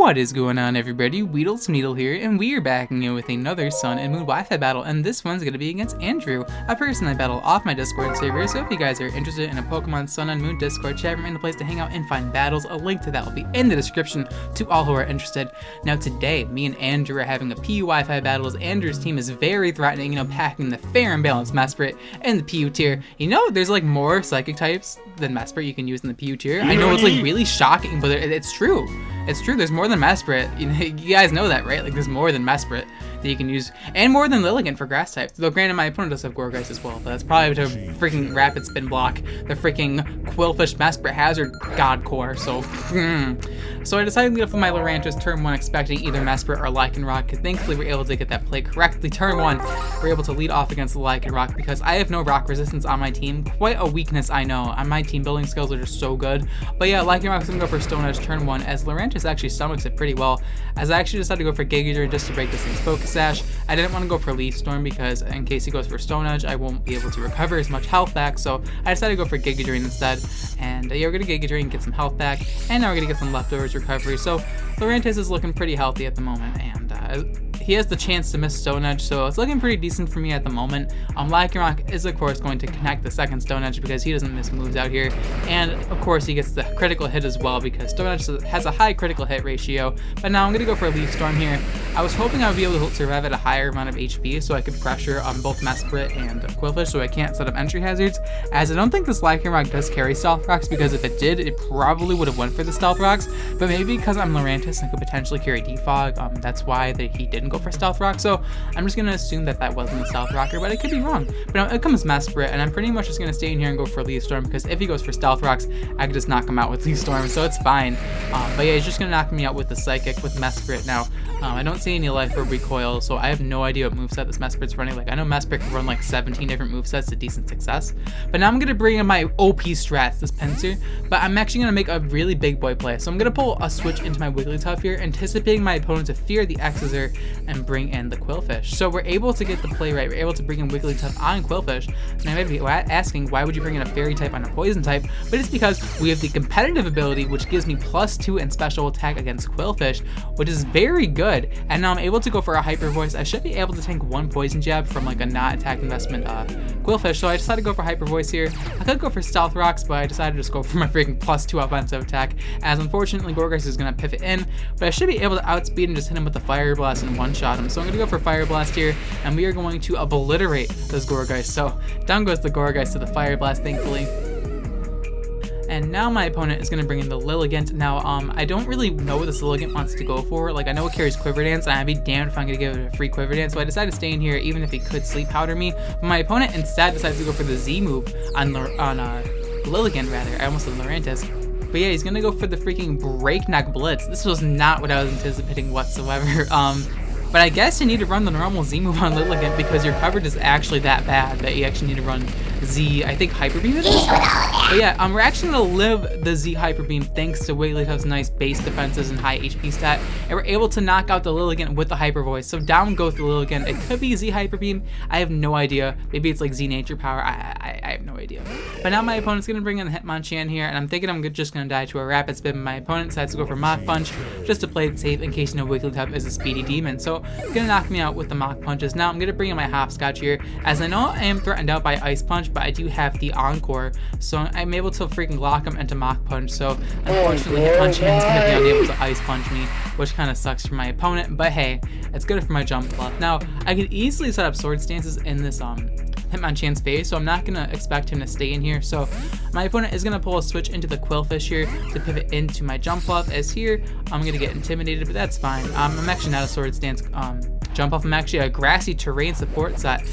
What is going on, everybody? WeedleTwineedle here, and we are back again with another Sun and Moon Wi-Fi battle, and this one's going to be against Andrew, a person I battle off my Discord server. So if you guys are interested in a Pokemon Sun and Moon Discord chat room and a place to hang out and find battles, a link to that will be in the description to all who are interested. Now today, me and Andrew are having a PU Wi-Fi battle as Andrew's team is very threatening, packing the fair and balanced Mesprit in the PU tier. There's like more Psychic types than Mesprit you can use in the PU tier. I know it's like really shocking, but it's true. It's true, there's more than Mesprit. You guys know that, right? Like, there's more than Mesprit that you can use, and more than Lilligant for grass types. Though granted, my opponent does have Gourgeist as well, but that's probably to freaking Rapid Spin block the freaking Qwilfish Mesprit Hazard God Core, so So I decided to go for my Lurantis turn 1, expecting either Mesprit or Lycanroc. Thankfully, we're able to get that play correctly. Turn 1, we're able to lead off against the Lycanroc because I have no rock resistance on my team. Quite a weakness, I know. On my team building skills are just so good. But yeah, Lycanroc's gonna go for Stone Edge turn 1, as Lurantis actually stomachs it pretty well, as I actually decided to go for Giga Drain just to break this thing's Focus Sash. I didn't want to go for Leaf Storm because in case he goes for Stone Edge, I won't be able to recover as much health back, so I decided to go for Giga Drain instead. And yeah, we're gonna Giga Drain, get some health back, and now we're gonna get some leftovers recovery. So Lurantis is looking pretty healthy at the moment, and he has the chance to miss Stone Edge, so it's looking pretty decent for me at the moment. Lycanroc is of course going to connect the second Stone Edge because he doesn't miss moves out here, and of course he gets the critical hit as well because Stone Edge has a high critical hit ratio. But now I'm going to go for a Leaf Storm here. I was hoping I would be able to survive at a higher amount of HP so I could pressure on both Mesprit and Qwilfish so I can't set up entry hazards, as I don't think this Lycanroc does carry Stealth Rocks, because if it did, it probably would have went for the Stealth Rocks, but maybe because I'm Lurantis and could potentially carry Defog, that's why he didn't go for Stealth Rock. So I'm just gonna assume that wasn't a Stealth Rocker, but I could be wrong. But now it comes Mesprit, and I'm pretty much just gonna stay in here and go for Leaf Storm, because if he goes for Stealth Rocks, I can just knock him out with Leaf Storm, so it's fine. But yeah, he's just gonna knock me out with the Psychic with Mesprit. Now I don't see any Life Orb Recoil, so I have no idea what moveset this Mesprit's running. Like, I know Mesprit can run like 17 different movesets to decent success, but now I'm gonna bring in my OP strats, this Pinsir, but I'm actually gonna make a really big boy play. So I'm gonna pull a switch into my Wigglytuff here, anticipating my opponent to fear the Exeter and bring in the Qwilfish. So we're able to get the play right. We're able to bring in Wigglytuff on Qwilfish. And I might be asking, why would you bring in a Fairy type on a Poison type? But it's because we have the competitive ability, which gives me +2 in special attack against Qwilfish, which is very good. And now I'm able to go for a Hyper Voice. I should be able to tank 1 Poison Jab from like a not attack investment Qwilfish. So I decided to go for Hyper Voice here. I could go for Stealth Rocks, but I decided to just go for my freaking +2 offensive attack, as unfortunately Gourgeist is going to pivot in, but I should be able to outspeed and just hit him with the Fire Blast and one-shot him. So I'm going to go for Fire Blast here, and we are going to obliterate this Gourgeist. So down goes the Gourgeist to the Fire Blast, thankfully. And now my opponent is going to bring in the Lilligant. Now, I don't really know what this Lilligant wants to go for. Like, I know it carries Quiver Dance, and I'd be damned if I'm going to give it a free Quiver Dance, so I decided to stay in here even if he could Sleep Powder me. But my opponent instead decides to go for the Z move on Lilligant, rather. I almost said Lurantis. But yeah, he's going to go for the freaking Breakneck Blitz. This was not what I was anticipating whatsoever. But I guess you need to run the normal Z move on Lilligant because your coverage is actually that bad that you actually need to run Z, I think Hyper Beam it is? But yeah, we're actually going to live the Z Hyper Beam thanks to Wigglytuff's nice base defenses and high HP stat, and we're able to knock out the Lilligant with the Hyper Voice. So down goes the Lilligant. It could be Z Hyper Beam. I have no idea. Maybe it's like Z Nature Power. I have no idea. But now my opponent's going to bring in the Hitmonchan here, and I'm thinking I'm just going to die to a Rapid Spin. My opponent decides to go for Mach Punch just to play it safe in case Wigglytuff is a speedy demon. So it's going to knock me out with the Mach Punches. Now I'm going to bring in my Hopscotch here, as I know I am threatened out by Ice Punch, but I do have the Encore, so I'm able to freaking lock him into Mach Punch. So unfortunately Hitmonchan's going to be unable to Ice Punch me, which kind of sucks for my opponent, but hey, it's good for my jump bluff. Now I could easily set up Sword Stances in this Hitmonchan's face, so I'm not going to expect him to stay in here. So my opponent is going to pull a switch into the Qwilfish here to pivot into my jump bluff, as here I'm going to get intimidated, but that's fine. I'm actually not a Sword Stance jump off. I'm actually a Grassy Terrain support set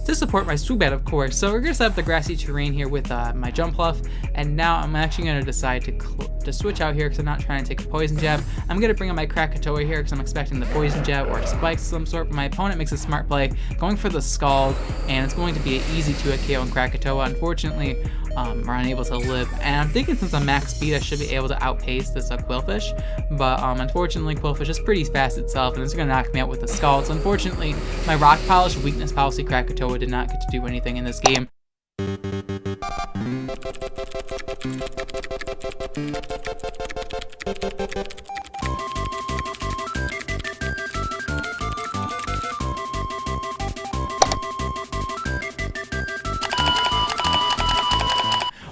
to support my Swoobat, of course. So we're going to set up the Grassy Terrain here with my Jump Bluff, and now I'm actually going to decide to switch out here because I'm not trying to take a Poison Jab. I'm going to bring in my Krakatoa here because I'm expecting the Poison Jab or Spikes of some sort, but my opponent makes a smart play, going for the Scald, and it's going to be an easy 2-hit KO on Krakatoa. Unfortunately, we're unable to live, and I'm thinking since I'm max speed, I should be able to outpace this Qwilfish, but unfortunately Qwilfish is pretty fast itself, and it's going to knock me out with the Scald. So unfortunately, my Rock Polish Weakness Policy Krakatoa did not get to do anything in this game.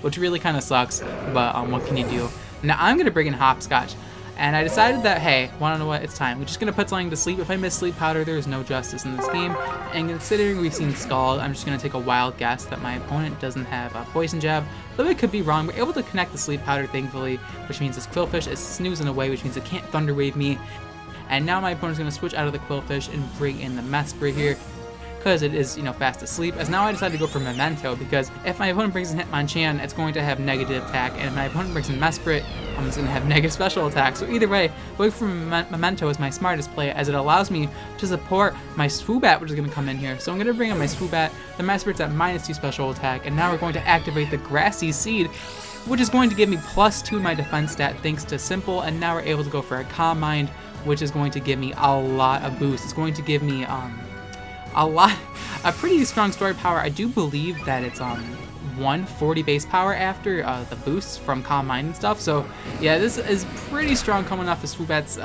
which really kind of sucks, but what can you do? Now I'm going to bring in Hopscotch. And I decided that, hey, wanna know what? It's time. We're just gonna put something to sleep. If I miss Sleep Powder, there is no justice in this game. And considering we've seen Scald, I'm just gonna take a wild guess that my opponent doesn't have a Poison Jab. Though it could be wrong. We're able to connect the Sleep Powder, thankfully, which means this Quillfish is snoozing away, which means it can't Thunder Wave me. And now my opponent's gonna switch out of the Quillfish and bring in the Mesprit here, because it is, fast asleep. As now I decided to go for Memento, because if my opponent brings in Hitmonchan, it's going to have negative attack, and if my opponent brings in Mesprit, I'm just going to have negative special attack. So either way, going for Memento is my smartest play, as it allows me to support my Swoobat, which is going to come in here. So I'm going to bring in my Swoobat, the Mesprit's at -2 special attack, and now we're going to activate the Grassy Seed, which is going to give me +2 in my defense stat thanks to Simple, and now we're able to go for a Calm Mind, which is going to give me a lot of boost. It's going to give me a pretty strong story power. I do believe that it's 140 base power after the boosts from Calm Mind and stuff. So yeah, this is pretty strong coming off of Swoobat's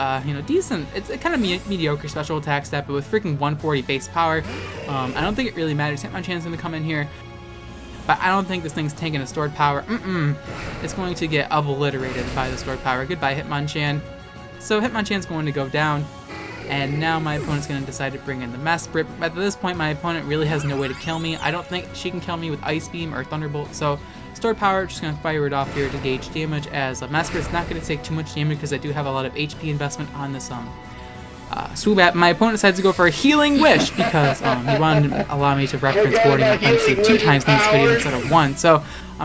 decent. It's a kind of mediocre special attack stat, but with freaking 140 base power, I don't think it really matters. Hitmonchan's gonna come in here, but I don't think this thing's taking a stored power. It's going to get obliterated by the stored power. Goodbye, Hitmonchan. So Hitmonchan's going to go down. And now my opponent's going to decide to bring in the Mesprit. At this point, my opponent really has no way to kill me. I don't think she can kill me with Ice Beam or Thunderbolt. So stored power, just going to fire it off here to gauge damage, as Mesprit's not going to take too much damage because I do have a lot of HP investment on this Swoobat. My opponent decides to go for a Healing Wish because he wanted to allow me to reference Boarding Offensive 2 times in this video instead of 1. So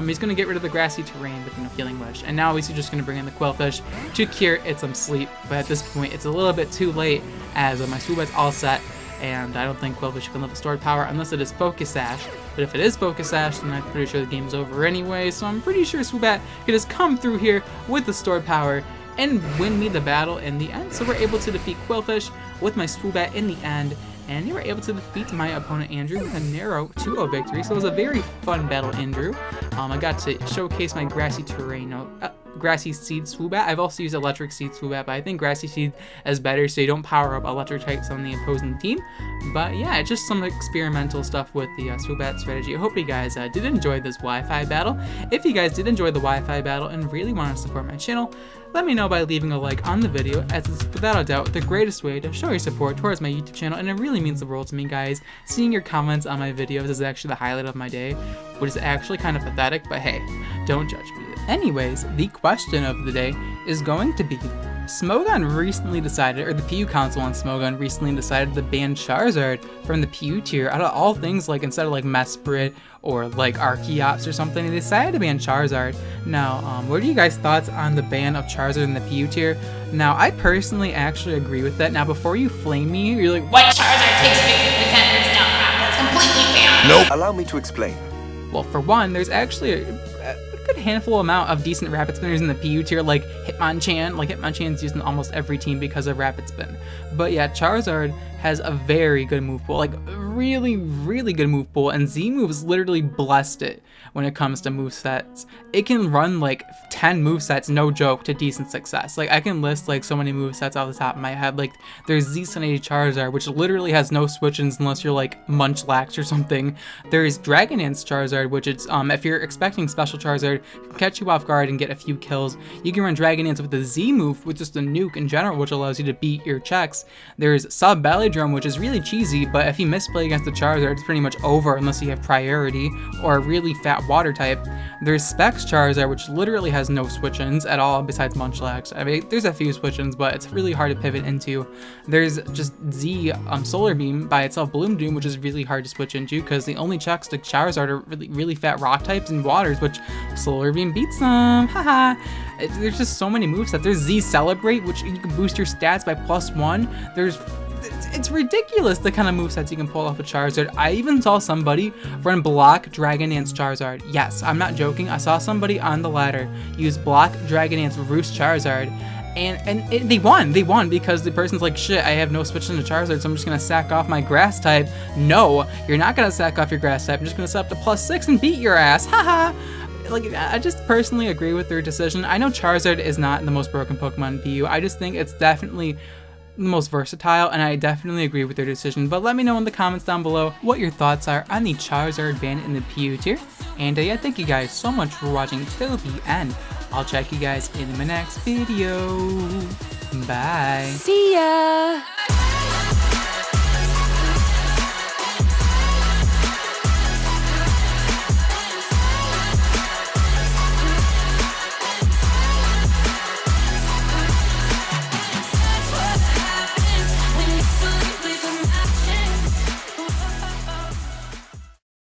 he's going to get rid of the grassy terrain with Healing Wish. And now he's just going to bring in the Quillfish to cure it some sleep. But at this point, it's a little bit too late, as my Swoobat's all set, and I don't think Quillfish can live a stored power unless it is Focus Sash. But if it is Focus Sash, then I'm pretty sure the game's over anyway. So I'm pretty sure Swoobat can just come through here with the stored power and win me the battle in the end. So we're able to defeat Quillfish with my Swoobat in the end, and you were able to defeat my opponent Andrew with a narrow 2-0 victory. So it was a very fun battle, Andrew. I got to showcase my Grassy Terrain, Grassy Seed Swoobat. I've also used Electric Seed Swoobat, but I think Grassy Seed is better so you don't power up electric types on the opposing team. But yeah, it's just some experimental stuff with the Swoobat strategy. I hope you guys did enjoy this Wi-Fi battle. If you guys did enjoy the Wi-Fi battle and really want to support my channel, let me know by leaving a like on the video, as it's without a doubt the greatest way to show your support towards my YouTube channel, and it really means the world to me, guys. Seeing your comments on my videos is actually the highlight of my day, which is actually kind of pathetic, but hey, don't judge me. Anyways, the question of the day is going to be, Smogon recently decided, or the PU Council on Smogon recently decided to ban Charizard from the PU tier. Out of all things, like instead of like Mesprit or like Archeops or something, they decided to ban Charizard. Now, what are you guys' thoughts on the ban of Charizard in the PU tier? Now, I personally actually agree with that. Now, before you flame me, you're like, what? Charizard takes 50% that's completely banned. Nope. Allow me to explain. Well, for one, there's actually a good handful amount of decent Rapid Spinners in the PU tier, like Hitmonchan. Like Hitmonchan's used in almost every team because of Rapid Spin. But yeah, Charizard has a very good move pool, like really, really good move pool, and Z-Moves literally blessed it when it comes to movesets. It can run like 10 movesets, no joke, to decent success. Like I can list like so many movesets off the top of my head. Like there's Z-Sunny Charizard, which literally has no switch-ins unless you're like Munchlax or something. There's Dragon Dance Charizard, which is if you're expecting Special Charizard, can catch you off guard and get a few kills. You can run Dragon Dance with the Z-move, with just a nuke in general, which allows you to beat your checks. There's Sub Belly Drum, which is really cheesy, but if you misplay against the Charizard, it's pretty much over unless you have priority or a really fat water type. There's Specs Charizard, which literally has no switch-ins at all besides Munchlax. I mean, there's a few switch-ins, but it's really hard to pivot into. There's just Z Solar Beam by itself, Bloom Doom, which is really hard to switch into because the only checks to Charizard are really fat rock types and waters, which Solar Beam beats them. Haha. There's just so many movesets. There's Z Celebrate, which you can boost your stats by +1. It's ridiculous the kind of movesets you can pull off a Charizard. I even saw somebody run Block Dragon Dance Charizard. Yes, I'm not joking. I saw somebody on the ladder use Block Dragon Dance Roost Charizard, and they won because the person's like, shit, I have no switch into Charizard, so I'm just gonna sack off my grass type. No, you're not gonna sack off your grass type. I'm just gonna set up to +6 and beat your ass. Haha. Like, I just personally agree with their decision. I know Charizard is not the most broken Pokemon in PU. I just think it's definitely the most versatile, and I definitely agree with their decision. But let me know in the comments down below what your thoughts are on the Charizard band in the PU tier. And yeah, thank you guys so much for watching till the end. I'll check you guys in my next video. Bye. See ya!